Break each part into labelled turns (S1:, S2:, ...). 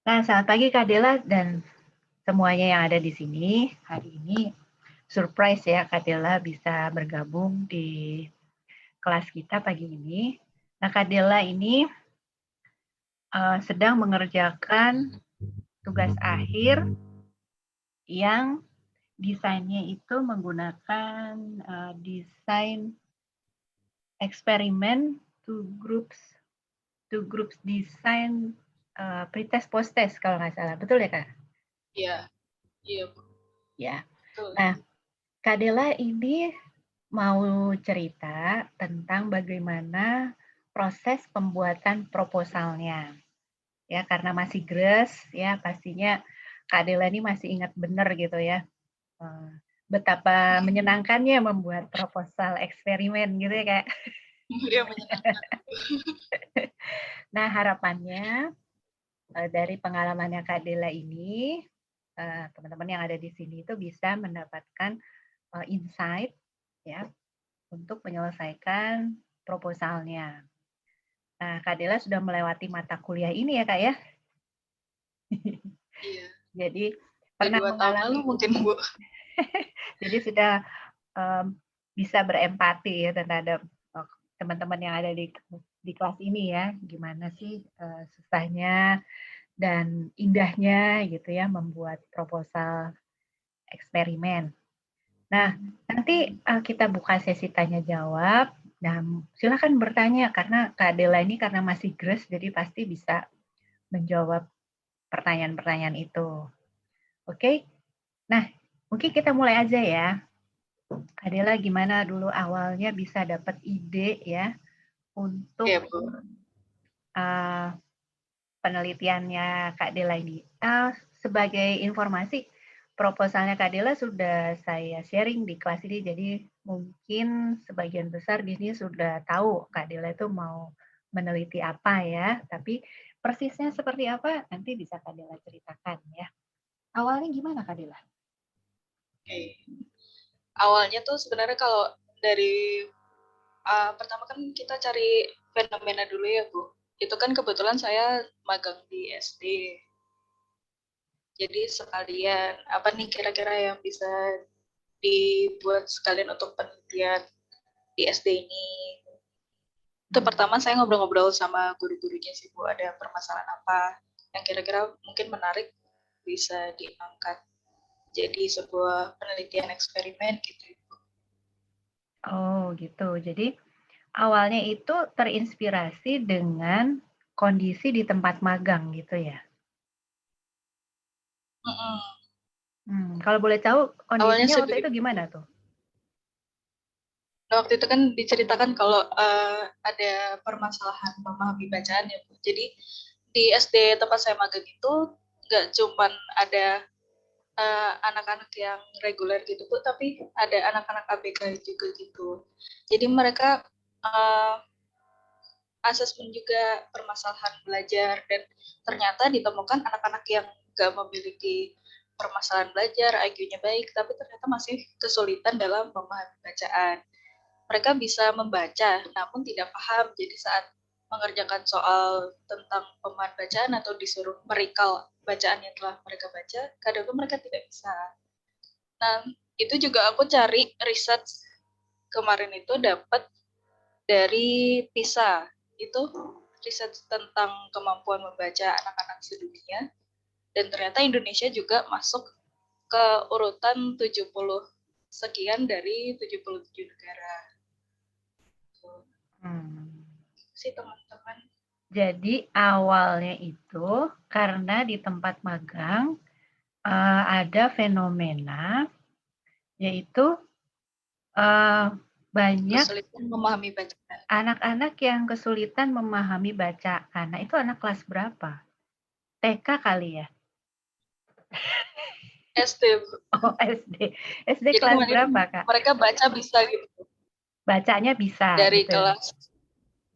S1: Nah, selamat pagi Kak Dela dan semuanya yang ada di sini. Hari ini surprise ya Kak Dela bisa bergabung di kelas kita pagi ini. Nah, Kak Dela ini sedang mengerjakan tugas akhir yang desainnya itu menggunakan desain eksperimen two groups design pretest post-test kalau nggak salah. Betul ya Kak?
S2: Iya Bu.
S1: Ya.
S2: Betul.
S1: Nah, Kak Dela ini mau cerita tentang bagaimana proses pembuatan proposalnya. Ya, karena masih gres, ya pastinya Kak Dela ini masih ingat benar gitu ya. Betapa menyenangkannya membuat proposal eksperimen gitu ya, Kak.
S2: Iya menyenangkan.
S1: Nah, harapannya dari pengalamannya Kak Dela ini, teman-teman yang ada di sini itu bisa mendapatkan insight ya untuk menyelesaikan proposalnya. Nah, Kak Dela sudah melewati mata kuliah ini ya, Kak ya?
S2: Iya.
S1: Jadi
S2: Udah
S1: pernah
S2: 2 tahun lalu mungkin Bu.
S1: jadi sudah bisa berempati ya terhadap teman-teman yang ada di kelas ini ya, gimana sih susahnya dan indahnya gitu ya membuat proposal eksperimen. Nah, nanti kita buka sesi tanya jawab. Nah, silakan bertanya karena Kak Dela ini karena masih gres jadi pasti bisa menjawab pertanyaan-pertanyaan itu. Oke? Nah, mungkin kita mulai aja ya. Kak Dela gimana dulu awalnya bisa dapat ide ya untuk
S2: Iya Bu.
S1: penelitiannya Kak Dela ini. Sebagai informasi, proposalnya Kak Dela sudah saya sharing di kelas ini, jadi mungkin sebagian besar di sini sudah tahu Kak Dela itu mau meneliti apa ya, tapi persisnya seperti apa nanti bisa Kak Dela ceritakan ya. Awalnya gimana Kak Dela?
S2: Oke. Awalnya tuh sebenarnya kalau dari pertama kan kita cari fenomena dulu ya Bu. Itu kan kebetulan saya magang di SD. Jadi sekalian apa nih kira-kira yang bisa dibuat sekalian untuk penelitian di SD ini. Itu pertama saya ngobrol-ngobrol sama guru-gurunya sih Bu, ada permasalahan apa yang kira-kira mungkin menarik bisa diangkat jadi sebuah penelitian eksperimen gitu.
S1: Oh gitu, jadi awalnya itu terinspirasi dengan kondisi di tempat magang gitu ya? Kalau boleh tahu
S2: Awalnya
S1: kondisinya
S2: sih
S1: waktu itu
S2: begitu.
S1: gimana tuh?
S2: Waktu itu kan diceritakan kalau ada permasalahan memahami bacaan ya Bu. Jadi di SD tempat saya magang itu nggak cuman ada anak-anak yang reguler gitu Bu, tapi ada anak-anak ABK juga gitu. Jadi mereka asesmen juga permasalahan belajar dan ternyata ditemukan anak-anak yang nggak memiliki permasalahan belajar, IQ-nya baik, tapi ternyata masih kesulitan dalam memahami bacaan. Mereka bisa membaca, namun tidak paham. Jadi saat mengerjakan soal tentang pemahaman bacaan atau disuruh merikal bacaan yang telah mereka baca, kadang-kadang mereka tidak bisa. Nah, itu juga aku cari riset kemarin itu dapat dari PISA. Itu riset tentang kemampuan membaca anak-anak sedunia. Dan ternyata Indonesia juga masuk ke urutan 70 sekian dari 77 negara. Sih teman-teman.
S1: Jadi awalnya itu karena di tempat magang ada fenomena yaitu banyak
S2: kesulitan memahami bacaan.
S1: anak-anak yang kesulitan memahami bacaan. Nah itu anak kelas berapa? TK kali ya?
S2: SD.
S1: Oh SD. SD
S2: Jadi
S1: kelas
S2: kemarin
S1: berapa Kak?
S2: mereka baca bisa gitu.
S1: Bacanya bisa
S2: Dari
S1: gitu.
S2: kelas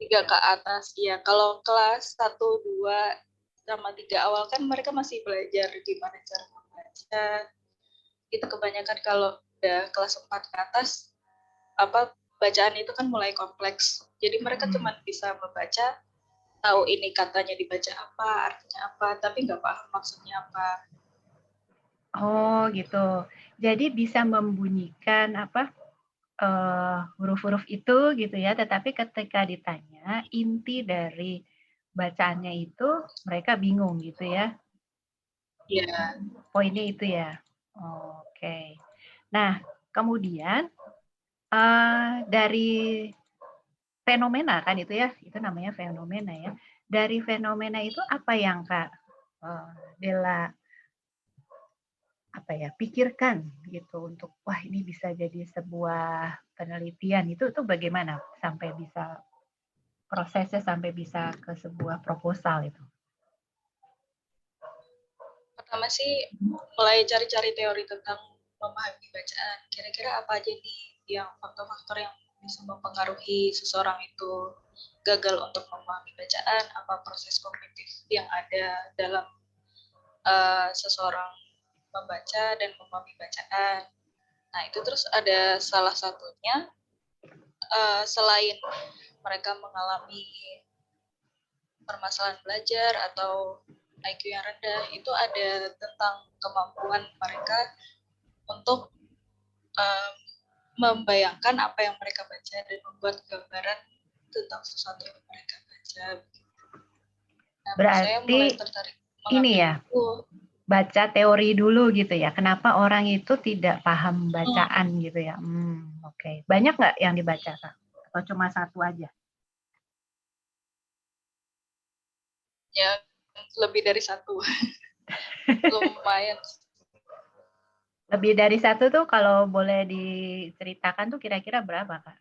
S2: 3 ke atas. Ya, kalau kelas 1, 2, sama 3 awal kan mereka masih belajar gimana cara membaca. Itu kebanyakan kalau udah kelas 4 ke atas, bacaan itu kan mulai kompleks. Jadi mereka cuma bisa membaca tahu ini katanya dibaca apa, artinya apa, tapi nggak paham maksudnya apa.
S1: Oh gitu. Jadi bisa membunyikan huruf-huruf itu gitu ya, tetapi ketika ditanya inti dari bacaannya itu mereka bingung gitu ya.
S2: Ya,
S1: Poinnya itu ya. Oke. Nah, kemudian dari fenomena kan itu ya, itu namanya fenomena ya. Dari fenomena itu apa yang Kak Dela pikirkan gitu untuk wah ini bisa jadi sebuah penelitian itu bagaimana sampai bisa prosesnya sampai bisa ke sebuah proposal itu?
S2: pertama sih mulai cari-cari teori tentang memahami bacaan. Kira-kira apa aja nih yang faktor-faktor yang bisa mempengaruhi seseorang itu gagal untuk memahami bacaan, apa proses kognitif yang ada dalam seseorang membaca dan memahami bacaan. Nah, itu terus ada salah satunya selain mereka mengalami permasalahan belajar atau IQ yang rendah, itu ada tentang kemampuan mereka untuk membayangkan apa yang mereka baca dan membuat gambaran tentang sesuatu yang mereka baca. Nah, saya
S1: Berarti
S2: mulai tertarik
S1: ini
S2: mengambil
S1: ya,
S2: itu.
S1: baca teori dulu gitu ya. Kenapa orang itu tidak paham bacaan gitu ya? Oke. Banyak nggak yang dibaca, Kak? Atau cuma satu aja?
S2: Ya, lebih dari satu. Lumayan.
S1: Lebih dari satu tuh kalau boleh diceritakan tuh kira-kira berapa, Kak?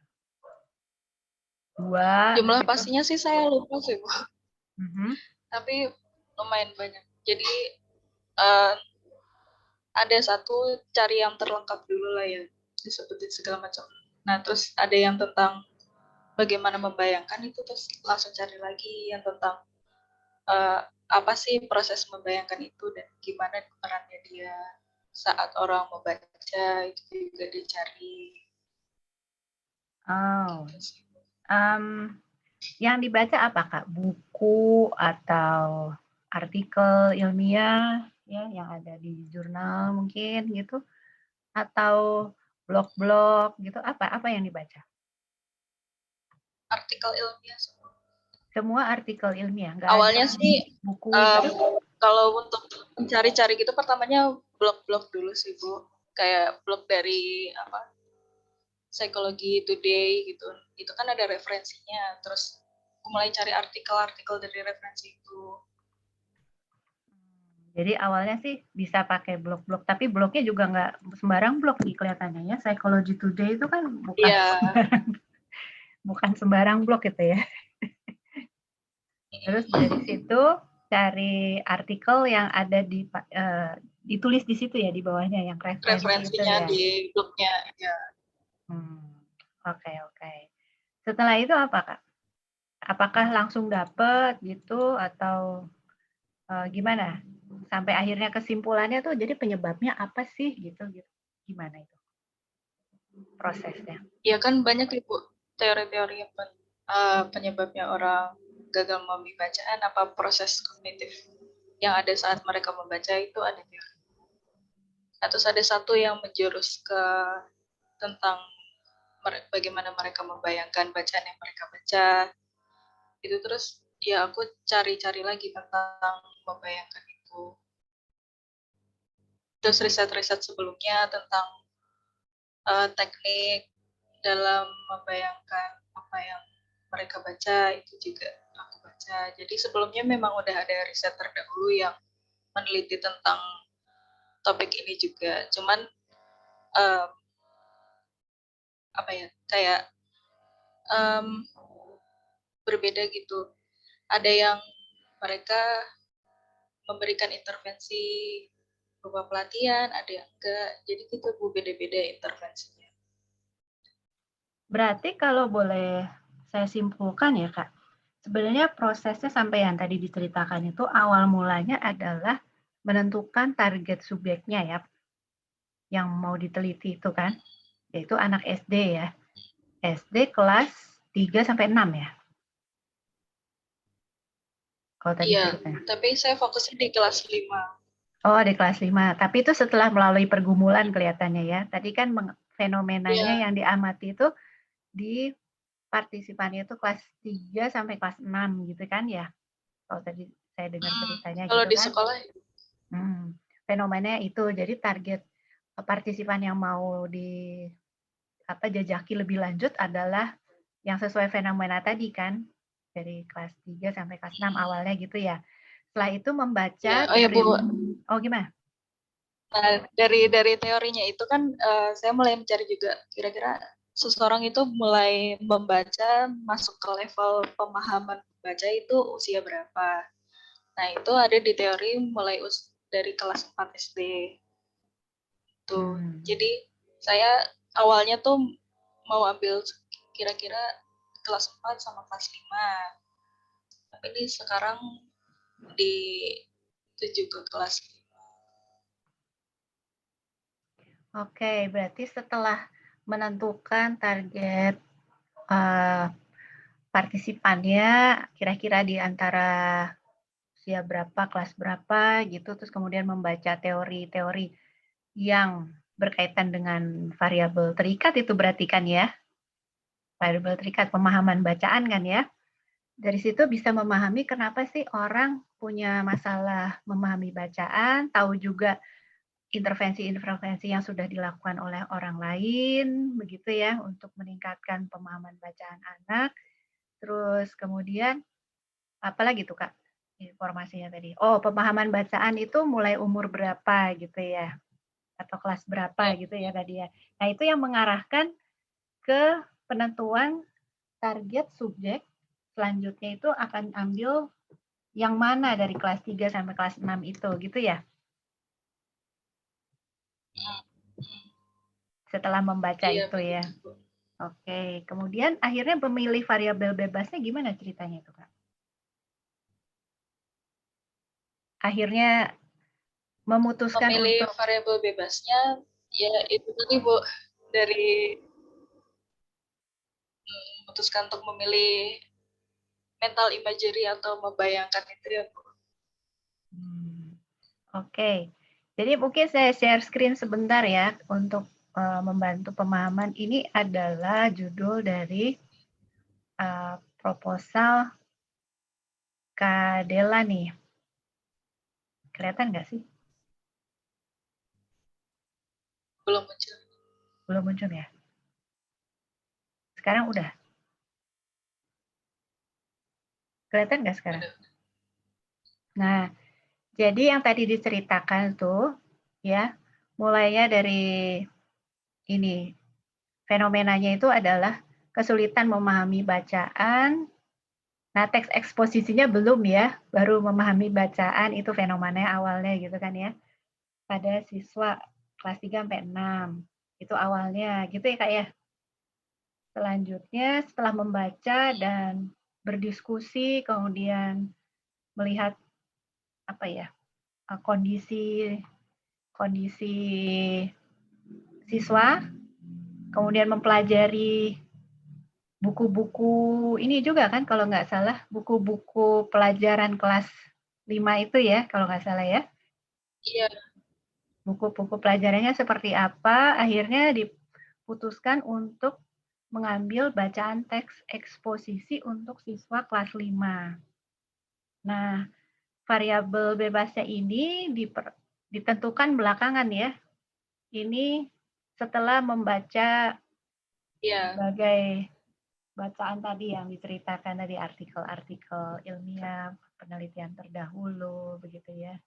S1: 2
S2: Jumlah
S1: gitu?
S2: pastinya sih saya lupa sih, Bu.
S1: Mhm.
S2: Tapi lumayan banyak. Jadi uh, ada satu cari yang terlengkap dulu lah ya, disebutin segala macam. Nah, terus ada yang tentang bagaimana membayangkan itu, terus langsung cari lagi yang tentang apa sih proses membayangkan itu dan gimana perannya dia saat orang membaca, itu juga dicari.
S1: Oh,
S2: Gitu sih.
S1: yang dibaca apa, Kak? Buku atau artikel ilmiah ya yang ada di jurnal mungkin gitu? Atau blog-blog gitu, apa yang dibaca?
S2: Artikel ilmiah semua.
S1: Semua artikel ilmiah, nggak ada
S2: Awalnya sih
S1: buku gitu?
S2: kalau untuk mencari-cari gitu pertamanya blog-blog dulu sih, Bu. Kayak blog dari apa? Psychology Today gitu. Itu kan ada referensinya. Terus aku mulai cari artikel-artikel dari referensi itu.
S1: Jadi awalnya sih bisa pakai blog-blog, tapi blognya juga nggak sembarang blog nih kelihatannya ya. Psychology Today itu kan bukan
S2: Iya.
S1: bukan sembarang blog gitu ya. Terus dari situ cari artikel yang ada ditulis di situ ya di bawahnya yang referensi itu
S2: Referensinya
S1: ya.
S2: di blognya. Ya.
S1: Oke, oke. Setelah itu apa, Kak? Apakah langsung dapet gitu atau gimana? Sampai akhirnya kesimpulannya tuh jadi penyebabnya apa sih gitu gitu. Gimana itu prosesnya?
S2: Ya kan banyak Ibu teori-teori penyebabnya orang gagal memahami bacaan, apa proses kognitif yang ada saat mereka membaca itu ada teori. Terus ada satu yang menjurus ke tentang bagaimana mereka membayangkan bacaan yang mereka baca. Itu terus ya aku cari-cari lagi tentang membayangkan itu. Terus riset-riset sebelumnya tentang teknik dalam membayangkan apa yang mereka baca itu juga aku baca. Jadi sebelumnya memang udah ada riset terdahulu yang meneliti tentang topik ini juga. Cuman um, apa ya kayak um, berbeda gitu. Ada yang mereka memberikan intervensi berupa pelatihan, ada yang enggak. Jadi itu beda-beda intervensinya.
S1: Berarti kalau boleh saya simpulkan ya, Kak, sebenarnya prosesnya sampai yang tadi diceritakan itu awal mulanya adalah menentukan target subjeknya ya, yang mau diteliti itu kan, yaitu anak SD ya. SD kelas 3 sampai 6 ya? kalau tadi
S2: Iya,
S1: ceritanya.
S2: tapi saya fokusnya di kelas 5.
S1: Oh, di kelas 5. Tapi itu setelah melalui pergumulan kelihatannya ya. Tadi kan fenomenanya
S2: Iya,
S1: yang diamati itu di partisipannya itu kelas 3 sampai kelas 6 gitu kan ya? Kalau tadi saya dengar ceritanya
S2: kalau
S1: gitu
S2: di
S1: kan?
S2: sekolah
S1: Fenomenanya itu. Jadi target partisipan yang mau jajaki lebih lanjut adalah yang sesuai fenomena tadi kan? Dari kelas 3 sampai kelas 6 awalnya gitu ya. Setelah itu membaca
S2: ya, oh ya
S1: teori.
S2: Bu.
S1: Oh, gimana?
S2: Nah, dari teorinya itu kan saya mulai mencari juga kira-kira seseorang itu mulai membaca masuk ke level pemahaman baca itu usia berapa. Nah, itu ada di teori mulai dari kelas 4 SD. Tuh. Jadi saya awalnya tuh mau ambil kira-kira kelas 4 sama kelas 5. Tapi ini sekarang dituju ke kelas 5.
S1: Oke, berarti setelah menentukan target partisipannya kira-kira di antara usia berapa, kelas berapa gitu, terus kemudian membaca teori-teori yang berkaitan dengan variabel terikat itu berarti kan ya? Variabel terikat pemahaman bacaan kan ya? Dari situ bisa memahami kenapa sih orang punya masalah memahami bacaan, tahu juga intervensi-intervensi yang sudah dilakukan oleh orang lain, begitu ya, untuk meningkatkan pemahaman bacaan anak. Terus kemudian, apalagi tuh Kak, informasinya tadi? Oh, pemahaman bacaan itu mulai umur berapa gitu ya, atau kelas berapa
S2: Ya,
S1: gitu ya tadi ya. Nah, itu yang mengarahkan ke penentuan target subjek selanjutnya itu akan ambil yang mana dari kelas 3 sampai kelas 6 itu, gitu ya? Setelah membaca
S2: iya
S1: itu ya.
S2: begitu Bu.
S1: Oke, kemudian akhirnya memilih variabel bebasnya gimana ceritanya itu, Kak? Akhirnya memutuskan
S2: Memilih
S1: untuk
S2: variabel bebasnya ya itu tadi Bu, dari memutuskan untuk memilih mental imagery atau membayangkan itu ya Bu.
S1: Oke. Jadi mungkin saya share screen sebentar ya untuk membantu pemahaman. Ini adalah judul dari proposal Kak Dela nih. Kelihatan nggak sih?
S2: Belum muncul.
S1: Belum muncul ya? Sekarang udah? Kelihatan nggak sekarang?
S2: Udah.
S1: Nah, jadi yang tadi diceritakan tuh, ya, mulainya dari ini, fenomenanya itu adalah kesulitan memahami bacaan. Nah, teks eksposisinya belum ya, baru memahami bacaan itu fenomenanya awalnya gitu kan ya. Pada siswa kelas 3 sampai 6. Itu awalnya gitu ya Kak ya. Selanjutnya setelah membaca dan berdiskusi kemudian melihat apa ya, kondisi kondisi siswa, kemudian mempelajari buku-buku ini juga kan kalau nggak salah, buku-buku pelajaran kelas 5 itu ya, kalau nggak salah ya.
S2: Iya.
S1: Buku-buku pelajarannya seperti apa, akhirnya diputuskan untuk mengambil bacaan teks eksposisi untuk siswa kelas 5. Nah, variabel bebasnya ini ditentukan belakangan ya. Ini setelah membaca
S2: Iya.
S1: berbagai bacaan tadi yang diceritakan dari artikel-artikel ilmiah, penelitian terdahulu, begitu ya,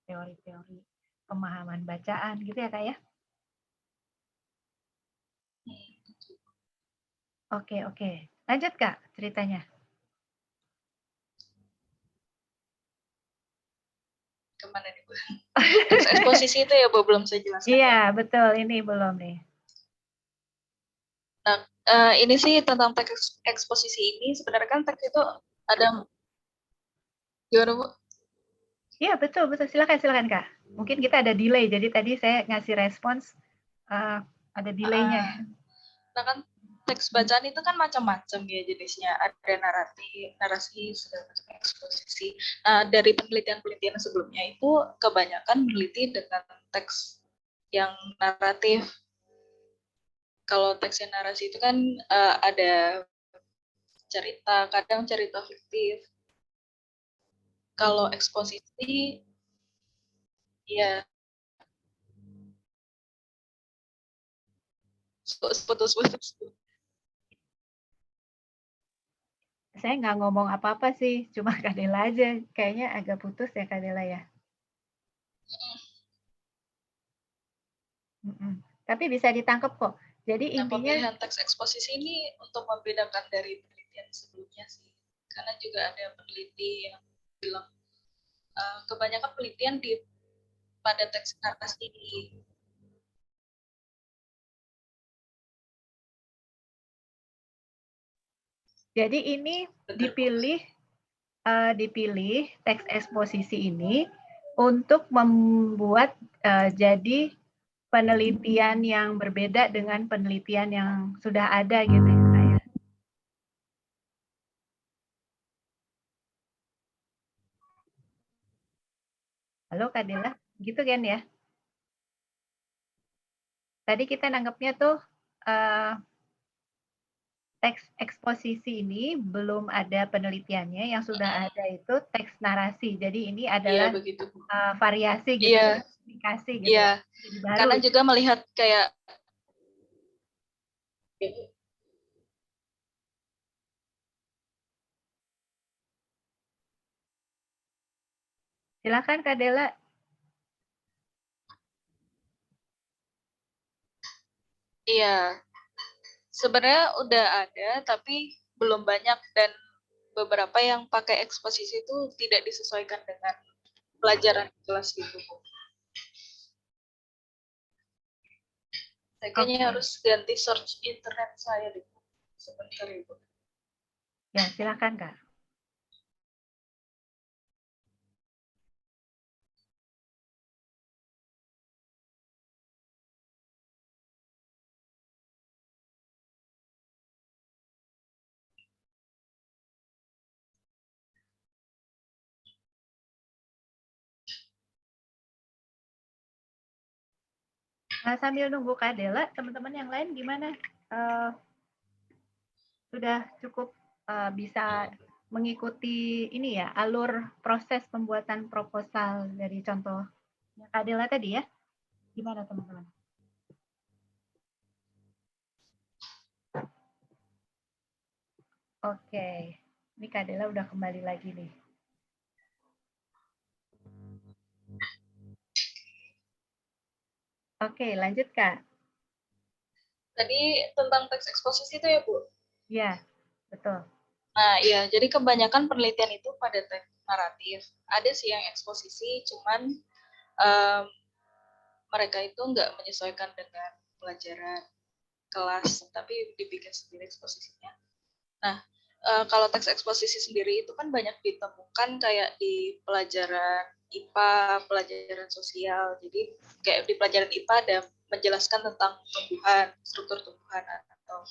S1: teori-teori pemahaman bacaan, gitu ya Kak ya? Oke, oke. Lanjut Kak ceritanya.
S2: Kemana nih Bu? Teks eksposisi itu ya Bu, belum saya jelaskan
S1: Iya,
S2: ya.
S1: betul. Ini belum nih.
S2: Nah, ini sih tentang teks eksposisi ini sebenarnya kan teks itu ada gimana Bu?
S1: Iya, betul, betul. Silakan, silakan Kak. Mungkin kita ada delay, jadi tadi saya ngasih respons ada delaynya.
S2: Nah kan teks bacaan itu kan macam-macam ya jenisnya. Ada narasi, segala macam eksposisi. Nah, dari penelitian-penelitian sebelumnya itu kebanyakan meneliti dengan teks yang naratif. Kalau teks yang narasi itu kan ada cerita, kadang cerita fiktif. Kalau eksposisi, ya putus-putus.
S1: Saya nggak ngomong apa-apa sih, cuma Kak Dela aja. Kayaknya agak putus ya Kak Dela ya. Tapi bisa ditangkap kok. Jadi
S2: Nah,
S1: intinya
S2: pemilihan teks eksposisi ini untuk membedakan dari penelitian sebelumnya sih. Karena juga ada peneliti yang bilang kebanyakan penelitian pada teks narasi.
S1: jadi ini dipilih teks eksposisi ini untuk membuat jadi penelitian yang berbeda dengan penelitian yang sudah ada gitu ya Kak ya. Halo Kak Dela, gitu kan ya? Tadi kita nanggapnya tuh teks eksposisi ini belum ada penelitiannya, yang sudah ada itu teks narasi. Jadi ini adalah variasi gitu, aplikasi gitu.
S2: Iya,
S1: Jadi baru.
S2: karena juga melihat kayak
S1: silakan Kak Dela.
S2: Iya, sebenarnya udah ada tapi belum banyak dan beberapa yang pakai eksposisi itu tidak disesuaikan dengan pelajaran kelas gitu. Saya kayaknya harus ganti search internet saya deh. Sebentar Ibu.
S1: Ya, silakan Kak. Nah, sambil nunggu Kak Dela, teman-teman yang lain gimana? Sudah cukup bisa mengikuti ini ya, alur proses pembuatan proposal dari contoh Kak Dela tadi ya? Gimana teman-teman? Oke, ini Kak Dela udah kembali lagi nih. Oke, lanjut Kak.
S2: Tadi tentang teks eksposisi itu ya Bu?
S1: Iya, betul.
S2: Nah iya, jadi kebanyakan penelitian itu pada teks naratif. Ada sih yang eksposisi, cuman mereka itu nggak menyesuaikan dengan pelajaran kelas, tapi dibikin sendiri eksposisinya. Nah, kalau teks eksposisi sendiri itu kan banyak ditemukan kayak di pelajaran IPA, pelajaran sosial. Jadi kayak di pelajaran IPA ada menjelaskan tentang tumbuhan, struktur tumbuhan atau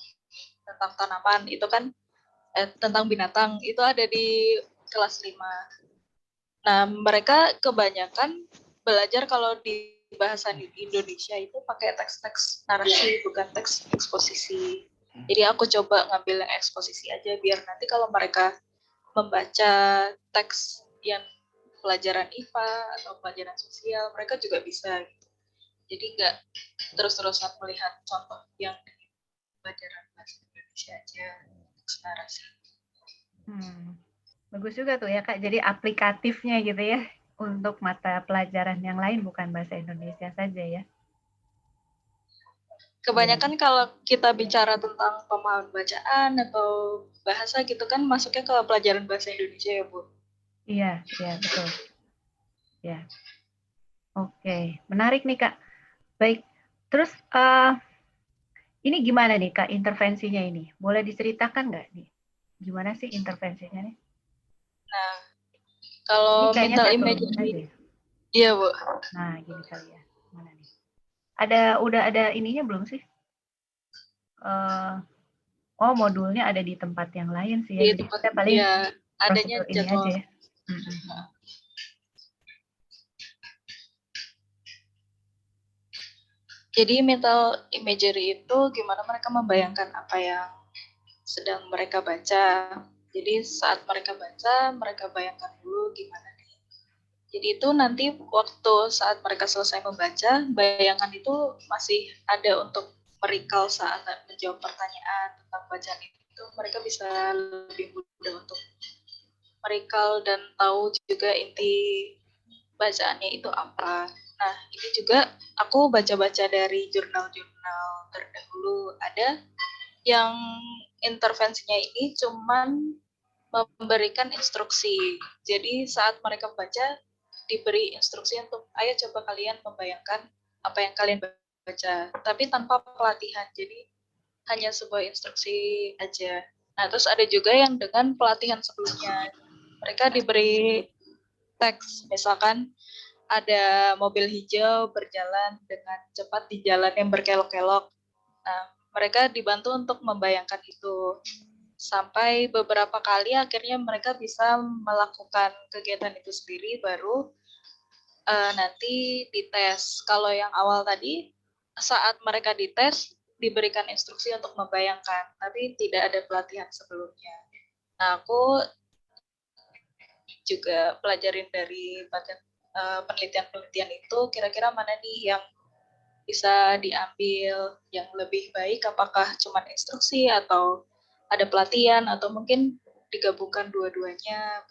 S2: tentang tanaman. Itu kan tentang binatang itu ada di kelas 5. Nah, mereka kebanyakan belajar kalau di bahasa Indonesia itu pakai teks-teks narasi, bukan teks eksposisi. Jadi aku coba ngambil yang eksposisi aja biar nanti kalau mereka membaca teks yang pelajaran IPA atau pelajaran sosial, mereka juga bisa. Jadi nggak terus-terusan melihat contoh yang di pelajaran bahasa Indonesia aja, teks narasi.
S1: Bagus juga tuh ya Kak, jadi aplikatifnya gitu ya, untuk mata pelajaran yang lain bukan bahasa Indonesia saja ya.
S2: Kebanyakan kalau kita bicara tentang pemahaman bacaan atau bahasa gitu kan masuknya ke pelajaran bahasa Indonesia ya Bu?
S1: Iya, iya betul. Ya, oke, menarik nih Kak. Baik, terus ini gimana nih Kak intervensinya ini? Boleh diceritakan nggak nih? Gimana sih intervensinya nih?
S2: Nah, kalau mental imagery, iya Bu.
S1: Nah, gini kali ya. Mana nih? Udah ada ininya belum sih? Oh, modulnya ada di tempat yang lain sih ya.
S2: Di
S1: Jadi
S2: tempat
S1: kita paling
S2: ya adanya
S1: prosedur ini aja
S2: jadwal.
S1: ya.
S2: Jadi mental imagery itu gimana mereka membayangkan apa yang sedang mereka baca. Jadi saat mereka baca, mereka bayangkan dulu gimana nih. Jadi itu nanti waktu saat mereka selesai membaca, bayangan itu masih ada untuk merikal saat menjawab pertanyaan tentang bacaan itu. Mereka bisa lebih mudah untuk merikal dan tahu juga inti bacaannya itu apa. Nah, ini juga aku baca-baca dari jurnal-jurnal terdahulu. Ada yang intervensinya ini cuman memberikan instruksi. Jadi saat mereka baca, diberi instruksi untuk, ayo coba kalian membayangkan apa yang kalian baca. Tapi tanpa pelatihan, jadi hanya sebuah instruksi aja. Nah, terus ada juga yang dengan pelatihan sebelumnya. Mereka diberi teks, misalkan ada mobil hijau berjalan dengan cepat di jalan yang berkelok-kelok. Nah, mereka dibantu untuk membayangkan itu. Sampai beberapa kali akhirnya mereka bisa melakukan kegiatan itu sendiri, baru nanti dites. Kalau yang awal tadi, saat mereka dites, diberikan instruksi untuk membayangkan, tapi tidak ada pelatihan sebelumnya. Nah, aku juga pelajarin dari penelitian-penelitian itu, kira-kira mana nih yang bisa diambil yang lebih baik, apakah cuma instruksi atau ada pelatihan atau mungkin digabungkan dua-duanya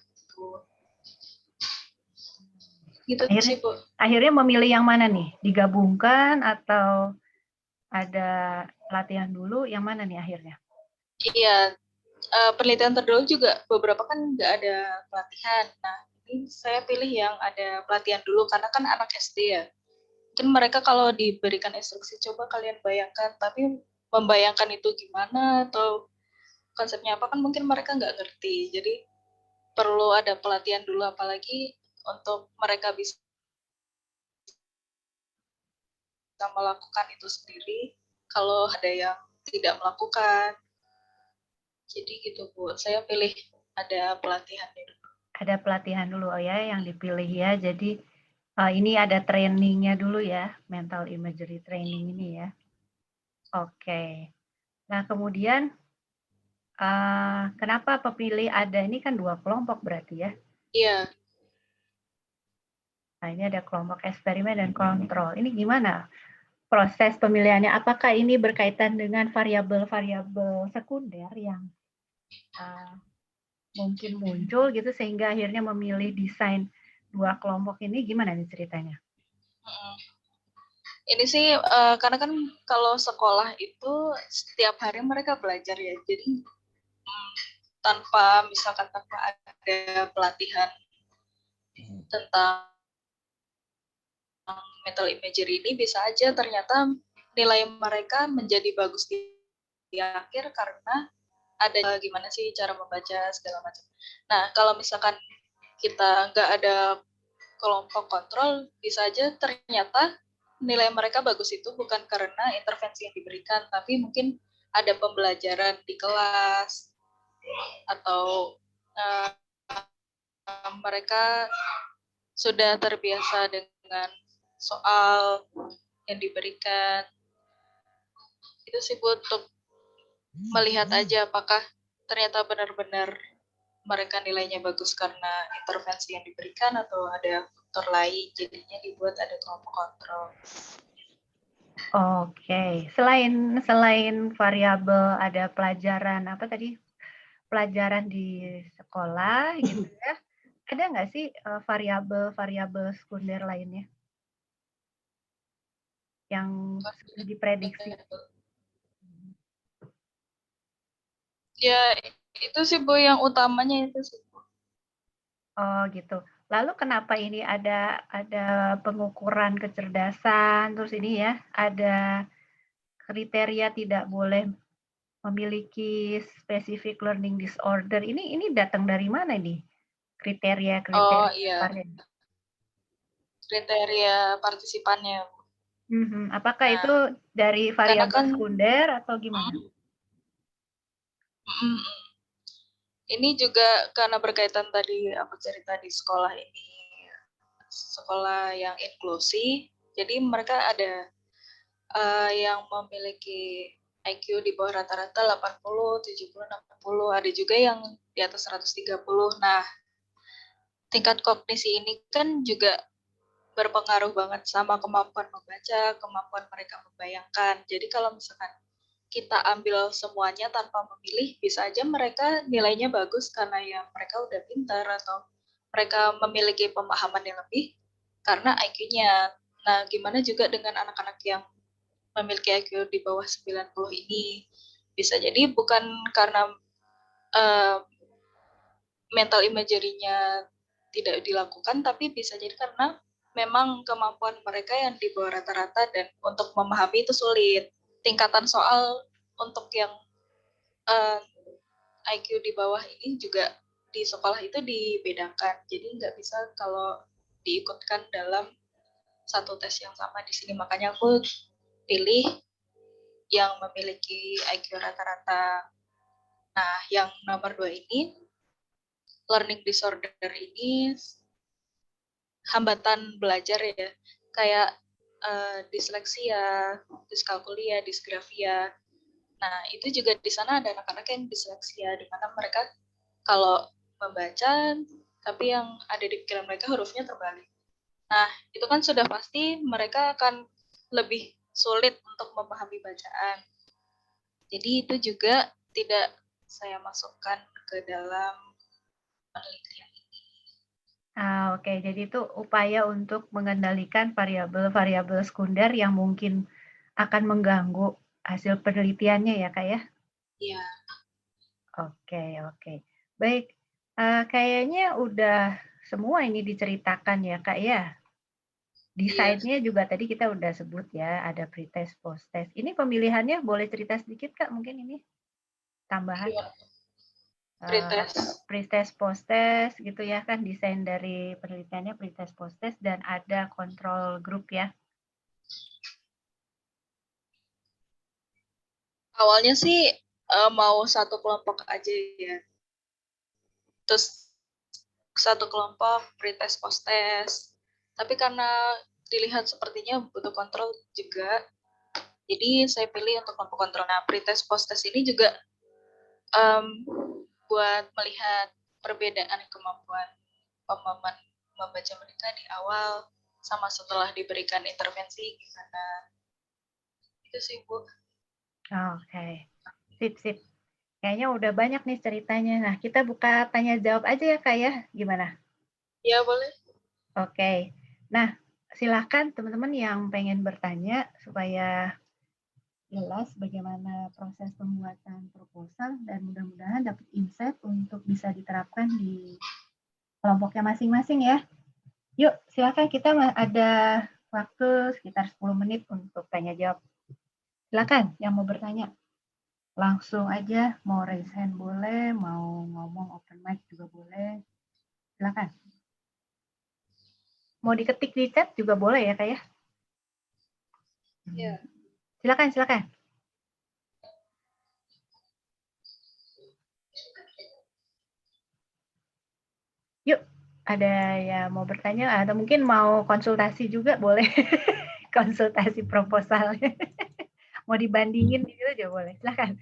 S2: gitu sih Bu.
S1: Akhirnya memilih yang mana nih? Digabungkan atau ada pelatihan dulu? Yang mana nih akhirnya?
S2: Iya, penelitian terdahulu juga beberapa kan nggak ada pelatihan. Nah, ini saya pilih yang ada pelatihan dulu karena kan anak SD ya. Mungkin mereka kalau diberikan instruksi, coba kalian bayangkan, tapi membayangkan itu gimana atau konsepnya apa kan mungkin mereka nggak ngerti. Jadi perlu ada pelatihan dulu, apalagi untuk mereka bisa melakukan itu sendiri kalau ada yang tidak melakukan. Jadi gitu Bu, saya pilih ada pelatihannya dulu.
S1: Ada pelatihan dulu ya yang dipilih ya. Jadi ini ada trainingnya dulu ya, mental imagery training ini ya. Oke. Nah kemudian kenapa pemilih ada ini kan 2 kelompok berarti ya?
S2: Iya.
S1: Nah ini ada kelompok eksperimen dan kontrol. Ini gimana proses pemilihannya? Apakah ini berkaitan dengan variabel-variabel sekunder yang mungkin muncul gitu sehingga akhirnya memilih desain 2 kelompok ini, gimana nih ceritanya?
S2: Ini sih karena kan kalau sekolah itu setiap hari mereka belajar ya, jadi tanpa ada pelatihan tentang mental imagery ini, bisa aja ternyata nilai mereka menjadi bagus di akhir karena ada gimana sih cara membaca segala macam. Nah, kalau misalkan kita nggak ada kelompok kontrol, bisa aja ternyata nilai mereka bagus itu bukan karena intervensi yang diberikan, tapi mungkin ada pembelajaran di kelas atau mereka sudah terbiasa dengan soal yang diberikan. Itu sih untuk melihat aja apakah ternyata benar-benar mereka nilainya bagus karena intervensi yang diberikan atau ada faktor lain, jadinya dibuat ada kelompok kontrol.
S1: Oke, selain variabel ada pelajaran apa tadi? Pelajaran di sekolah gitu ya. Ada nggak sih variabel-variabel sekunder lainnya yang sudah diprediksi?
S2: Ya, itu sih Bu yang utamanya itu sih.
S1: Oh gitu. Lalu kenapa ini ada pengukuran kecerdasan, terus ini ya ada kriteria tidak boleh memiliki specific learning disorder. Ini datang dari mana nih?
S2: Oh
S1: Kriteria-kriteria
S2: iya,
S1: varian.
S2: kriteria partisipannya.
S1: Apakah
S2: Nah,
S1: itu dari
S2: karena
S1: variabel
S2: kan
S1: sekunder atau gimana?
S2: Ini juga karena berkaitan tadi aku cerita di sekolah ini, sekolah yang inklusi, jadi mereka ada yang memiliki IQ di bawah rata-rata 80, 70, 60, ada juga yang di atas 130. Nah, tingkat kognisi ini kan juga berpengaruh banget sama kemampuan membaca, kemampuan mereka membayangkan. Jadi kalau misalkan kita ambil semuanya tanpa memilih, bisa aja mereka nilainya bagus karena ya mereka udah pintar atau mereka memiliki pemahaman yang lebih karena IQ-nya. Nah, gimana juga dengan anak-anak yang memiliki IQ di bawah 90 ini? Bisa jadi bukan karena mental imagery-nya tidak dilakukan, tapi bisa jadi karena memang kemampuan mereka yang di bawah rata-rata dan untuk memahami itu sulit. Tingkatan soal untuk yang IQ di bawah ini juga di sekolah itu dibedakan. Jadi nggak bisa kalau diikutkan dalam satu tes yang sama di sini. Makanya aku pilih yang memiliki IQ rata-rata. Nah, yang nomor 2 ini, learning disorder ini hambatan belajar ya, kayak disleksia, diskalkulia, disgrafia. Nah, itu juga di sana ada anak-anak yang disleksia, di mana mereka kalau membaca, tapi yang ada di pikiran mereka hurufnya terbalik. Nah, itu kan sudah pasti mereka akan lebih sulit untuk memahami bacaan. Jadi itu juga tidak saya masukkan ke dalam penelitian.
S1: Oke. Jadi itu upaya untuk mengendalikan variabel-variabel sekunder yang mungkin akan mengganggu hasil penelitiannya ya, Kak, ya?
S2: Iya.
S1: Oke oke. Baik, kayaknya udah semua ini diceritakan ya, Kak, ya?
S2: Iya.
S1: Desainnya juga tadi kita udah sebut ya, ada pretest, posttest. Ini pemilihannya boleh cerita sedikit, Kak, mungkin ini tambahan?
S2: Gimana?
S1: Eee,
S2: Pretest.
S1: Pretest, posttest gitu ya kan desain dari penelitiannya pretest, posttest dan ada kontrol grup ya?
S2: Awalnya sih mau satu kelompok aja ya. Terus satu kelompok pretest posttest. Tapi karena dilihat sepertinya butuh kontrol juga, jadi saya pilih untuk kelompok kontrol. Nah, pretest posttest ini juga um, buat melihat perbedaan kemampuan pemahaman membaca mereka di awal sama setelah diberikan intervensi gimana. Itu sih, Bu.
S1: Oke, sip sip. Kayaknya udah banyak nih ceritanya. Nah, kita buka tanya jawab aja ya, Kak, ya, gimana?
S2: Ya, boleh.
S1: Oke. Nah, silahkan teman-teman yang pengen bertanya supaya jelas bagaimana proses pembuatan proposal dan mudah-mudahan dapat insight untuk bisa diterapkan di kelompoknya masing-masing ya. Yuk, silakan kita ada waktu sekitar 10 menit untuk tanya jawab. Silakan yang mau bertanya. Langsung aja, mau raise hand boleh, mau ngomong open mic juga boleh. Silakan. Mau diketik di chat juga boleh ya, Kak ya?
S2: Ya.
S1: Silakan, silakan. Yuk, ada yang mau bertanya atau mungkin mau konsultasi juga boleh. Konsultasi proposalnya. Mau dibandingin gitu juga boleh. Silakan.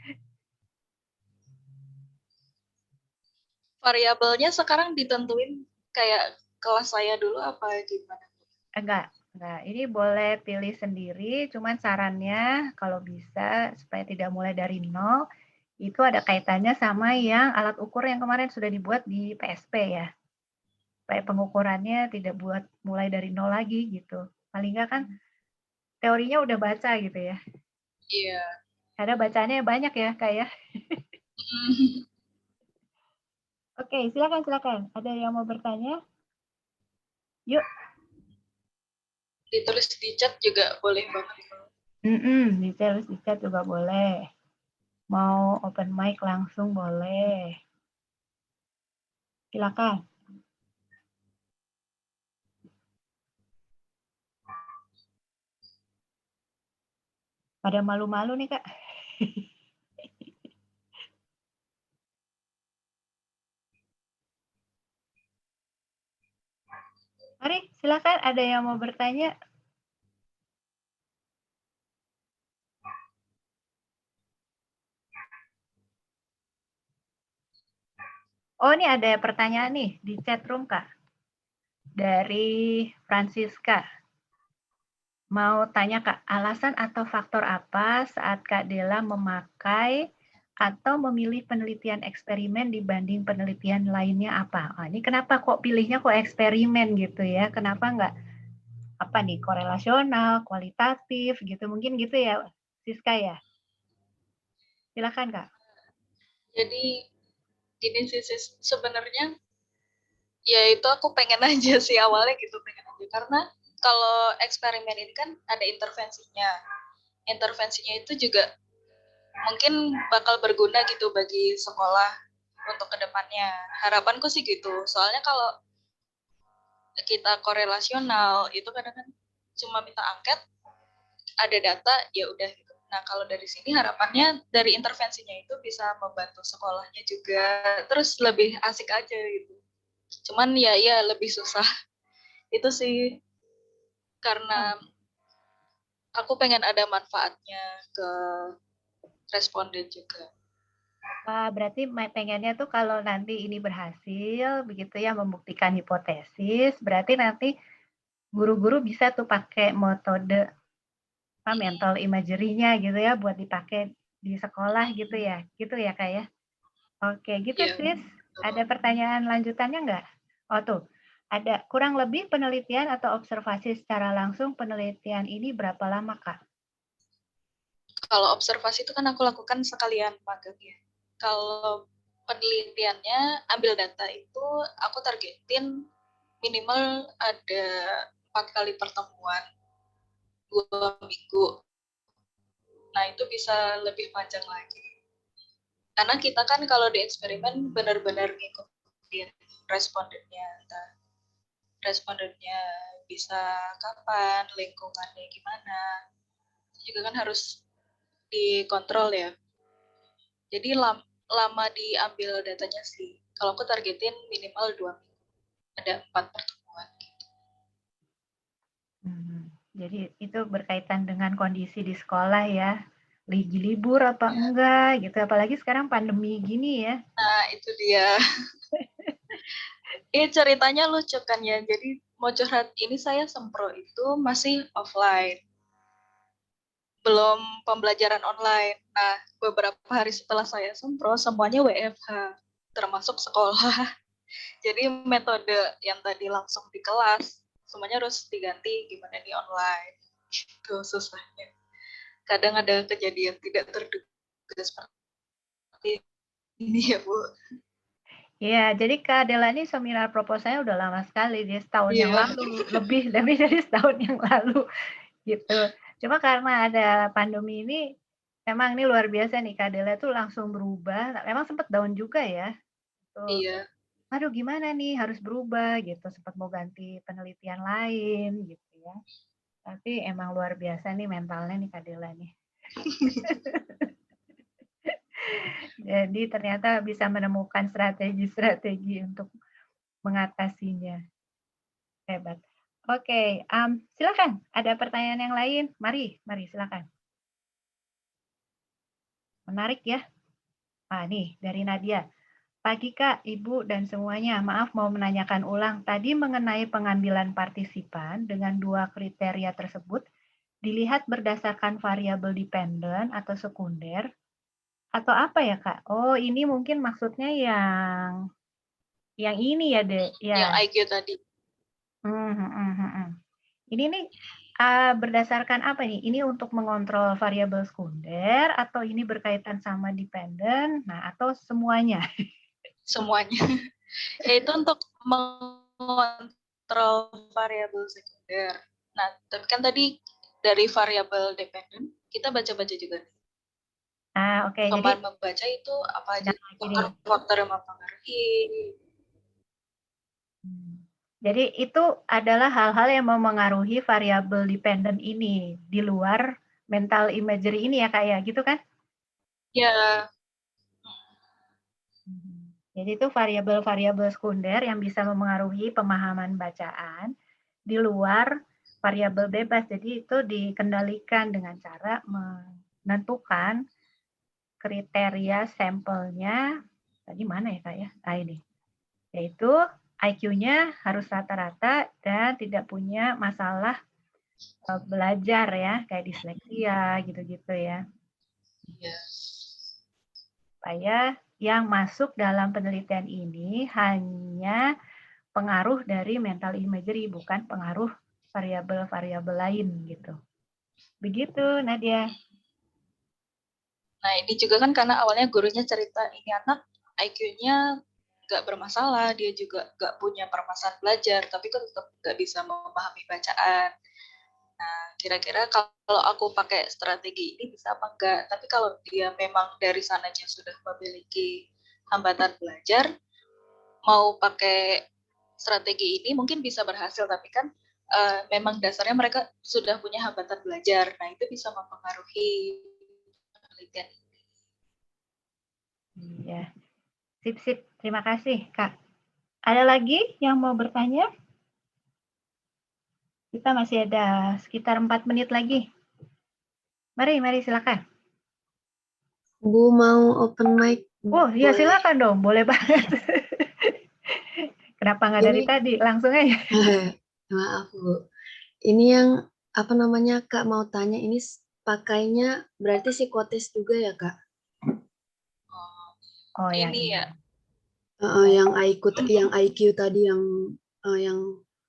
S2: Variabelnya sekarang ditentuin kayak kelas saya dulu apa gimana?
S1: Enggak, enggak. Ini boleh pilih sendiri, cuman sarannya kalau bisa supaya tidak mulai dari nol, itu ada kaitannya sama yang alat ukur yang kemarin sudah dibuat di PSP ya. Supaya pengukurannya tidak buat mulai dari nol lagi gitu. Paling enggak kan teorinya udah baca gitu ya.
S2: Iya.
S1: Karena bacanya banyak ya, Kak ya. Oke, silakan silakan. Ada yang mau bertanya? Yuk.
S2: Ditulis di chat juga boleh banget.
S1: Detail di chat juga boleh. Mau open mic langsung boleh. Silakan. Pada malu-malu nih, Kak. Mari silakan ada yang mau bertanya? Oh, ini ada pertanyaan nih di chat room, Kak. Dari Francisca. Mau tanya Kak, alasan atau faktor apa saat Kak Dela memakai atau memilih penelitian eksperimen dibanding penelitian lainnya apa? Oh, ini kenapa kok pilihnya kok eksperimen gitu ya? Kenapa nggak apa nih korelasional, kualitatif gitu? Mungkin gitu ya, Siska ya? Silakan Kak.
S2: Jadi gini sih sis, sebenarnya ya itu aku pengen aja sih awalnya gitu, pengen aja karena kalau eksperimen ini kan ada intervensinya. Intervensinya itu juga mungkin bakal berguna gitu bagi sekolah untuk kedepannya. Harapanku sih gitu. Soalnya kalau kita korelasional itu kadang kan cuma minta angket, ada data, ya udah gitu. Nah kalau dari sini harapannya dari intervensinya itu bisa membantu sekolahnya juga, terus lebih asik aja gitu. Cuman ya lebih susah. Itu sih karena aku pengen ada manfaatnya ke responden juga.
S1: Wah, berarti pengennya tuh kalau nanti ini berhasil, begitu ya, membuktikan hipotesis, berarti nanti guru-guru bisa tuh pakai metode mental imagery-nya gitu ya buat dipakai di sekolah gitu ya Kak ya? Oke gitu
S2: Iya.
S1: sis, ada pertanyaan lanjutannya nggak? Oh tuh, ada kurang lebih penelitian atau observasi secara langsung penelitian ini berapa lama Kak?
S2: Kalau observasi itu kan aku lakukan sekalian magang ya. Kalau penelitiannya ambil data itu aku targetin minimal ada 4 kali pertemuan 2 minggu. Nah itu bisa lebih panjang lagi. Karena kita kan kalau di eksperimen benar-benar ngikutin respondennya. Entah respondennya bisa kapan, lingkungannya gimana. Itu juga kan harus dikontrol ya. Jadi lama diambil datanya sih. Kalau aku targetin minimal 2 minggu. Ada 4 pertemuan.
S1: Jadi itu berkaitan dengan kondisi di sekolah ya, lagi libur apa
S2: Ya.
S1: enggak gitu, apalagi sekarang pandemi gini ya.
S2: Nah itu dia. Ini ceritanya lucu kan ya. Jadi mau curhat ini saya sempro itu masih offline. Belum pembelajaran online. Nah beberapa hari setelah saya sempro semuanya WFH. Termasuk sekolah. Jadi metode yang tadi langsung di kelas semuanya harus diganti gimana di online. Itu susahnya. Kadang ada kejadian tidak terduga seperti ini ya Bu.
S1: Iya, jadi Kak Dela ini seminar proposalnya udah lama sekali, dia setahun yang
S2: Iya.
S1: lalu, lebih lebih dari setahun yang lalu gitu. Cuma karena ada pandemi ini, memang ini luar biasa nih Kak Dela tuh langsung berubah, memang sempat down juga ya, tuh.
S2: Iya.
S1: Aduh gimana nih harus berubah gitu, sempat mau ganti penelitian lain gitu ya. Tapi emang luar biasa nih mentalnya nih Kak Dela nih. Jadi ternyata bisa menemukan strategi-strategi untuk mengatasinya. Hebat. Oke, silakan. Ada pertanyaan yang lain? Mari silakan. Menarik ya. Ah, nih dari Nadia. Pagi Kak, Ibu, dan semuanya. Maaf mau menanyakan ulang. Tadi mengenai pengambilan partisipan dengan dua kriteria tersebut, dilihat berdasarkan variabel dependent atau sekunder, atau apa ya Kak? Oh, ini mungkin maksudnya yang ini ya, Dek.
S2: Yang
S1: Ya.
S2: IQ tadi.
S1: Ini nih, berdasarkan apa nih? Ini untuk mengontrol variabel sekunder atau ini berkaitan sama dependent, nah atau semuanya?
S2: Semuanya. Yaitu untuk mengontrol variabel sekunder. Nah, tapi kan tadi dari variabel dependent, kita baca-baca juga.
S1: Ah, oke. Jadi
S2: Kemampuan membaca itu apa aja
S1: nah gini.
S2: faktor-faktor yang mempengaruhi.
S1: Jadi itu adalah hal-hal yang memengaruhi variabel dependent ini di luar mental imagery ini ya Kak ya, gitu kan?
S2: Ya,
S1: Jadi itu variabel-variabel sekunder yang bisa memengaruhi pemahaman bacaan di luar variabel bebas. Jadi itu dikendalikan dengan cara menentukan kriteria sampelnya. Tadi mana ya Kak ya? Nah ini. Yaitu IQ-nya harus rata-rata dan tidak punya masalah belajar ya, kayak disleksia gitu-gitu ya.
S2: Iya.
S1: Supaya yang masuk dalam penelitian ini hanya pengaruh dari mental imagery, bukan pengaruh variabel-variabel lain gitu. Begitu, Nadia.
S2: Nah, ini juga kan karena awalnya gurunya cerita ini anak IQ-nya nggak bermasalah, dia juga nggak punya permasalahan belajar, tapi kan tetap nggak bisa memahami bacaan. Nah, kira-kira kalau aku pakai strategi ini bisa apa enggak? Tapi kalau dia memang dari sananya sudah memiliki hambatan belajar, mau pakai strategi ini mungkin bisa berhasil, tapi kan memang dasarnya mereka sudah punya hambatan belajar. Nah, itu bisa mempengaruhi penelitian.
S1: Iya. Sip. Terima kasih, Kak. Ada lagi yang mau bertanya? Kita masih ada sekitar 4 menit lagi. Mari silakan.
S3: Bu mau open mic.
S1: Oh iya silakan dong, boleh banget. Kenapa nggak dari
S3: Ini
S1: tadi? Langsung aja.
S3: maaf Bu. Ini yang apa namanya Kak mau tanya ini pakainya berarti psikotes juga ya Kak?
S1: Oh yang
S2: Ini
S1: ini.
S2: ya.
S3: Yang IQ tadi yang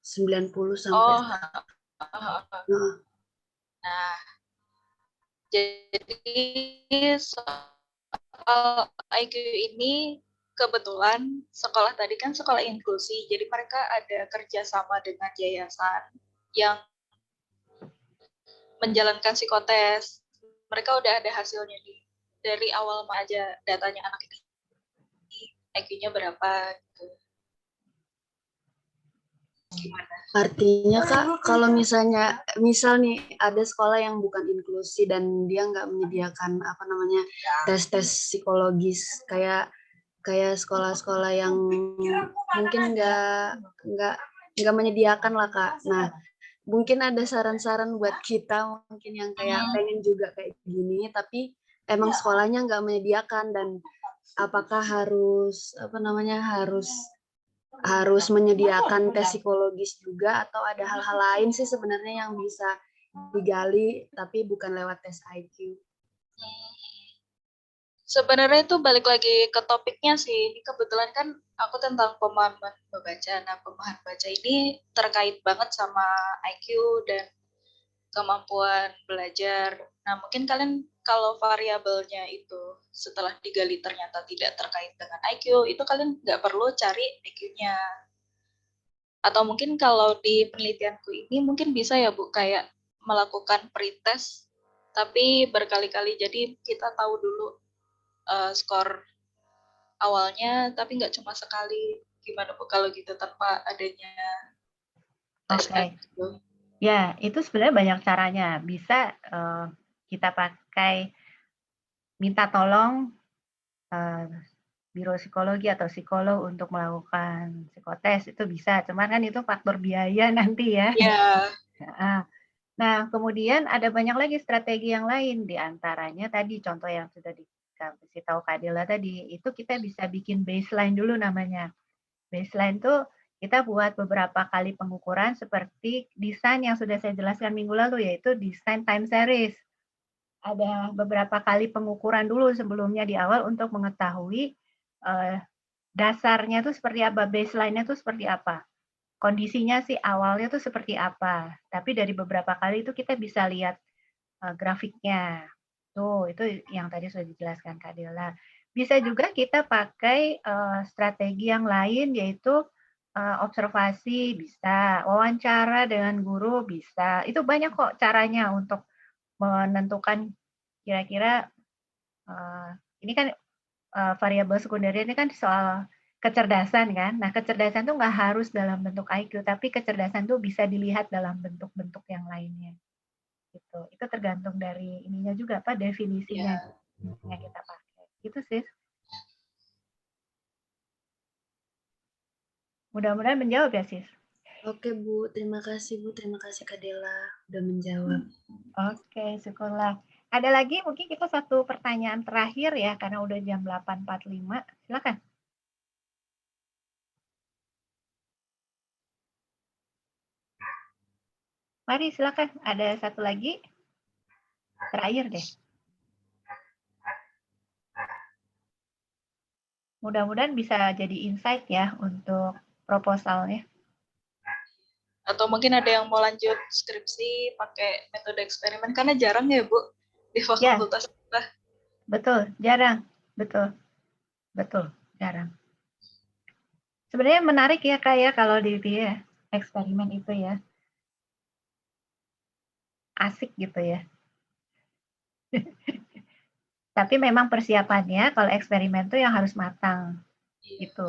S3: 90 sampai.
S2: Oh. Nah, jadi soal IQ ini kebetulan sekolah tadi kan sekolah inklusi, jadi mereka ada kerjasama dengan yayasan yang menjalankan psikotes. Mereka udah ada hasilnya dari awal aja datanya anak ini IQ-nya berapa gitu. Gimana?
S3: Artinya Kak, kalau misal nih ada sekolah yang bukan inklusi dan dia nggak menyediakan apa namanya tes psikologis kayak sekolah-sekolah yang mungkin nggak menyediakan lah Kak. Nah, mungkin ada saran-saran buat kita mungkin yang kayak pengen juga kayak gini, tapi emang sekolahnya nggak menyediakan dan apakah harus harus menyediakan tes psikologis juga atau ada hal-hal lain sih sebenarnya yang bisa digali tapi bukan lewat tes IQ.
S2: Sebenarnya itu balik lagi ke topiknya sih. Ini kebetulan kan aku tentang pemahaman membaca. Nah, pemahaman baca ini terkait banget sama IQ dan kemampuan belajar. Nah, mungkin kalian kalau variabelnya itu setelah digali ternyata tidak terkait dengan IQ, itu kalian nggak perlu cari IQ-nya. Atau mungkin kalau di penelitianku ini mungkin bisa ya Bu, kayak melakukan pretest, tapi berkali-kali. Jadi kita tahu dulu skor awalnya, tapi nggak cuma sekali. Gimana Bu kalau gitu tanpa adanya tes IQ?
S1: Ya, itu sebenarnya banyak caranya. Bisa kita pakai minta tolong biro psikologi atau psikolog untuk melakukan psikotes itu bisa. Cuman kan itu faktor biaya nanti ya.
S2: Iya.
S1: Nah, kemudian ada banyak lagi strategi yang lain, di antaranya tadi contoh yang sudah dikasih tahu Kak Dela tadi, itu kita bisa bikin baseline dulu namanya. Baseline tuh kita buat beberapa kali pengukuran seperti desain yang sudah saya jelaskan minggu lalu, yaitu desain time series. Ada beberapa kali pengukuran dulu sebelumnya di awal untuk mengetahui dasarnya tuh seperti apa, baseline-nya tuh seperti apa. Kondisinya sih awalnya tuh seperti apa. Tapi dari beberapa kali itu kita bisa lihat grafiknya. Tuh, itu yang tadi sudah dijelaskan Kak Dela. Bisa juga kita pakai strategi yang lain yaitu observasi bisa, wawancara dengan guru bisa. Itu banyak kok caranya untuk menentukan kira-kira ini kan variabel sekunder ini kan soal kecerdasan kan. Nah, kecerdasan tuh nggak harus dalam bentuk IQ, tapi kecerdasan tuh bisa dilihat dalam bentuk-bentuk yang lainnya. Gitu. Itu tergantung dari ininya juga apa definisinya yang kita pakai. Gitu sih. Mudah-mudahan menjawab ya, Sis.
S3: Oke Bu, terima kasih Bu, terima kasih Kak Dela udah menjawab.
S1: Oke, syukurlah. Ada lagi mungkin kita satu pertanyaan terakhir ya, karena udah jam 8.45. Silakan. Mari silakan. Ada satu lagi. Terakhir deh. Mudah-mudahan bisa jadi insight ya untuk proposalnya.
S2: Atau mungkin ada yang mau lanjut skripsi pakai metode eksperimen, karena jarang ya Bu di fakultas kita.
S1: Betul, jarang. Betul, jarang. Sebenarnya menarik ya Kak ya kalau di ya, eksperimen itu ya. Asik gitu ya. Tapi memang persiapannya kalau eksperimen tuh yang harus matang. Gitu.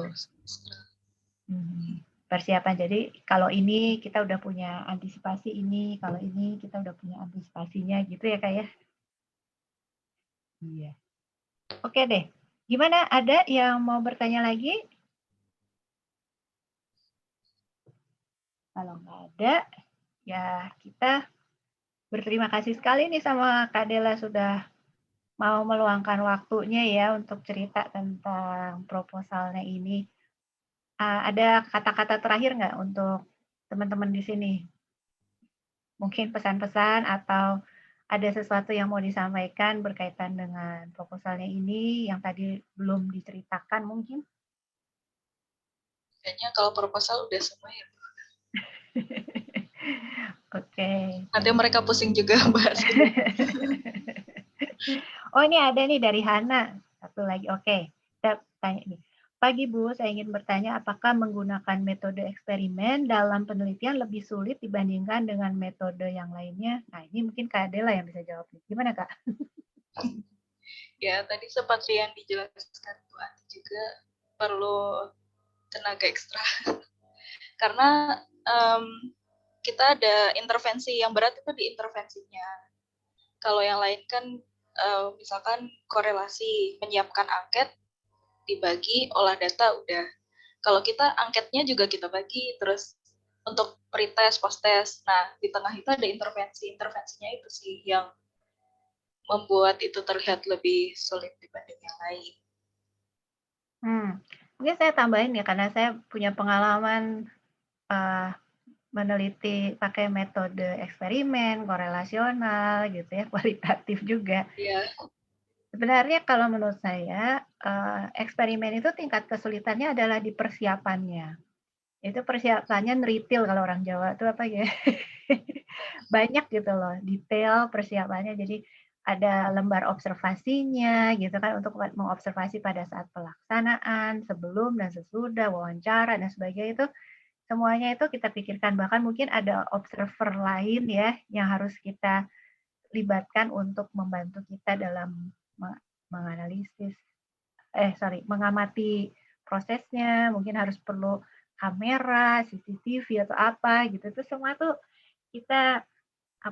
S1: Persiapan. Jadi kalau ini kita udah punya antisipasi ini, kalau ini kita udah punya antisipasinya gitu ya Kak ya. Iya. Oke deh. Gimana, ada yang mau bertanya lagi? Kalau nggak ada, ya kita berterima kasih sekali nih sama Kak Dela sudah mau meluangkan waktunya ya untuk cerita tentang proposalnya ini. Ada kata-kata terakhir nggak untuk teman-teman di sini? Mungkin pesan-pesan atau ada sesuatu yang mau disampaikan berkaitan dengan proposalnya ini yang tadi belum diceritakan mungkin?
S2: Kayaknya kalau proposal udah semua ya.
S1: Oke.
S2: Nanti mereka pusing juga bahas ini.
S1: Oh, ini ada nih dari Hana. Satu lagi. Oke. Kita tanya nih. Pagi Bu, saya ingin bertanya apakah menggunakan metode eksperimen dalam penelitian lebih sulit dibandingkan dengan metode yang lainnya? Nah, ini mungkin Kak Adela yang bisa jawab. Gimana Kak?
S2: Ya, tadi seperti yang dijelaskan Bu Ati juga perlu tenaga ekstra. Karena kita ada intervensi yang berat itu di intervensinya. Kalau yang lain kan misalkan korelasi, menyiapkan angket, dibagi, olah data udah. Kalau kita angketnya juga kita bagi, terus untuk pretest, post-test. Nah, di tengah itu ada intervensi. Intervensinya itu sih yang membuat itu terlihat lebih sulit dibanding yang lain.
S1: Mungkin saya tambahin ya, karena saya punya pengalaman meneliti pakai metode eksperimen, korelasional gitu ya, kualitatif juga.
S2: Iya.
S1: Sebenarnya kalau menurut saya, eksperimen itu tingkat kesulitannya adalah di persiapannya. Itu persiapannya neritil kalau orang Jawa itu apa ya, banyak gitu loh, detail persiapannya. Jadi ada lembar observasinya gitu kan, untuk mengobservasi pada saat pelaksanaan, sebelum dan sesudah, wawancara dan sebagainya itu, semuanya itu kita pikirkan. Bahkan mungkin ada observer lain ya, yang harus kita libatkan untuk membantu kita dalam menganalisis, mengamati prosesnya, mungkin harus perlu kamera, CCTV atau apa gitu. Itu semua tuh kita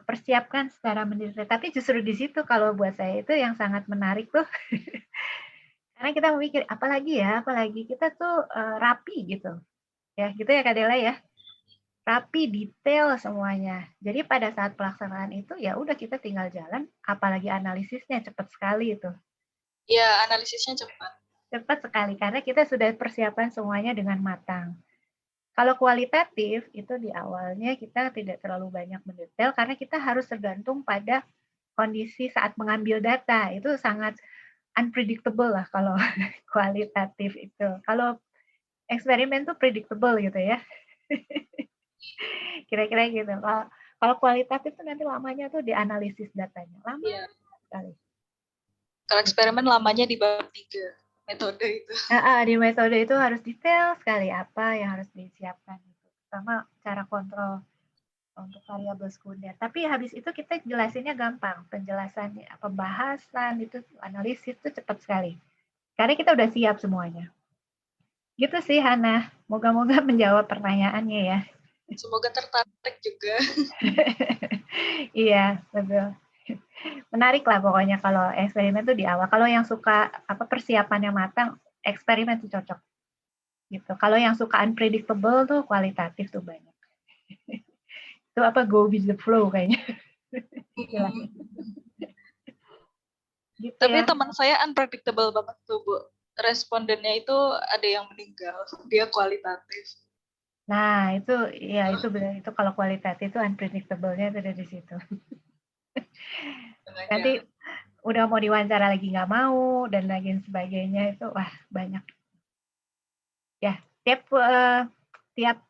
S1: persiapkan secara mendetail. Tapi justru di situ kalau buat saya itu yang sangat menarik tuh, karena kita memikir apalagi kita tuh rapi gitu. Ya, gitu ya Kak Dela ya. Rapi, detail semuanya. Jadi pada saat pelaksanaan itu ya udah kita tinggal jalan, apalagi analisisnya cepat sekali itu.
S2: Ya, analisisnya cepat.
S1: Cepat sekali karena kita sudah persiapan semuanya dengan matang. Kalau kualitatif itu di awalnya kita tidak terlalu banyak mendetail karena kita harus tergantung pada kondisi saat mengambil data. Itu sangat unpredictable lah kalau kualitatif itu. Kalau eksperimen tuh predictable gitu ya. Kira-kira gitu. Kalau kualitatif tuh nanti lamanya tuh di analisis datanya. Lama sekali.
S2: Kalau eksperimen lamanya di bab 3 metode itu.
S1: Di metode itu harus detail sekali apa yang harus disiapkan. Sama cara kontrol untuk variabel sekunder. Tapi habis itu kita jelasinnya gampang. Penjelasannya, pembahasan, itu analisis itu cepat sekali. Karena kita udah siap semuanya. Gitu sih Hana. Moga-moga menjawab pertanyaannya ya.
S2: Semoga tertarik juga.
S1: Iya, betul. Menarik lah pokoknya kalau eksperimen tuh di awal. Kalau yang suka persiapannya matang, eksperimen tuh cocok. Gitu. Kalau yang suka unpredictable tuh kualitatif tuh banyak. Itu apa, go with the flow kayaknya. Istilahnya. Gitu
S2: Tapi
S1: ya.
S2: teman saya unpredictable banget tuh, Bu. Respondennya itu ada yang meninggal, dia kualitatif.
S1: Nah, itu ya itu benar, itu kalau kualitatif itu unpredictable-nya itu ada di situ. Nanti udah mau diwawancara lagi nggak mau dan lain sebagainya, itu wah banyak. Ya, tiap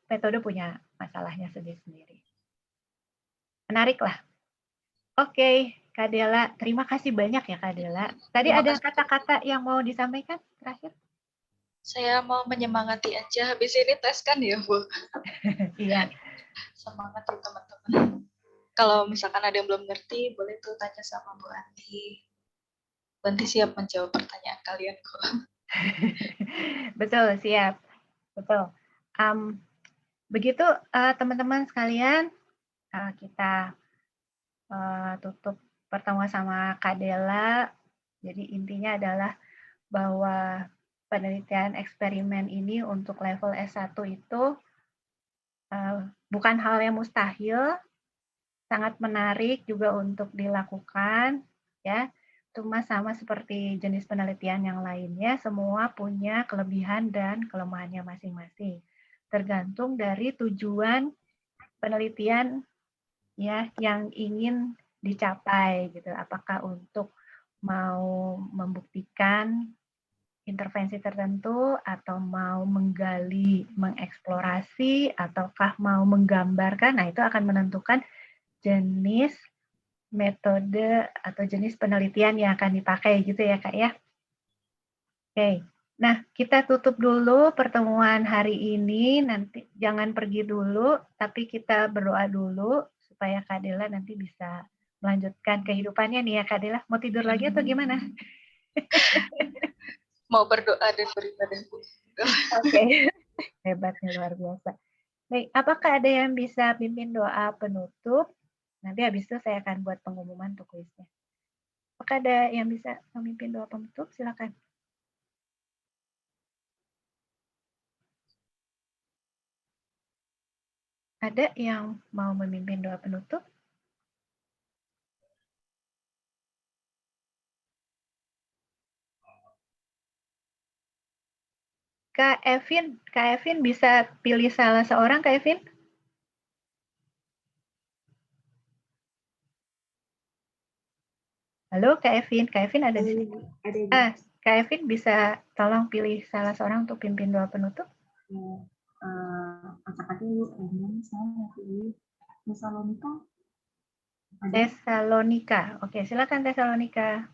S1: metode punya masalahnya sendiri-sendiri. Menarik lah. Oke, Kak Dela, terima kasih banyak ya Kak Dela. Tadi
S2: Terima
S1: ada
S2: kasih.
S1: kata-kata yang mau disampaikan terakhir?
S2: Saya mau menyemangati aja, habis ini tes kan ya, Bu?
S1: Iya.
S2: Semangat ya teman-teman. Kalau misalkan ada yang belum ngerti, boleh tuh tanya sama Bu Andi. Bu Andi siap menjawab pertanyaan kalian kok.
S1: Betul, siap. Betul. Begitu teman-teman sekalian, kita tutup pertemuan sama Kak Dela. Jadi intinya adalah bahwa penelitian eksperimen ini untuk level S1 itu bukan hal yang mustahil, sangat menarik juga untuk dilakukan, ya. Cuma sama seperti jenis penelitian yang lainnya, semua punya kelebihan dan kelemahannya masing-masing. Tergantung dari tujuan penelitian ya yang ingin dicapai gitu. Apakah untuk mau membuktikan intervensi tertentu atau mau menggali, mengeksplorasi ataukah mau menggambarkan. Nah, itu akan menentukan jenis metode atau jenis penelitian yang akan dipakai gitu ya Kak ya. Oke. Nah, kita tutup dulu pertemuan hari ini. Nanti jangan pergi dulu, tapi kita berdoa dulu supaya Kak Dela nanti bisa melanjutkan kehidupannya nih ya Kak Dela. Mau tidur lagi atau gimana?
S2: Mau berdoa dan beribadah, Bu.
S1: Oke. Hebatnya luar biasa. Baik, apakah ada yang bisa pimpin doa penutup? Nanti habis itu saya akan buat pengumuman untuk kuisnya. Apakah ada yang bisa memimpin doa penutup? Silakan. Ada yang mau memimpin doa penutup? Kak Evin bisa pilih salah seorang, Kak Evin? Halo, Kak Evin ada di sini? Kak Evin bisa tolong pilih salah seorang untuk pimpin doa penutup?
S4: Acak-acak dulu, saya mau pilih Tesalonika.
S1: Tesalonika. Oke, silakan Tesalonika.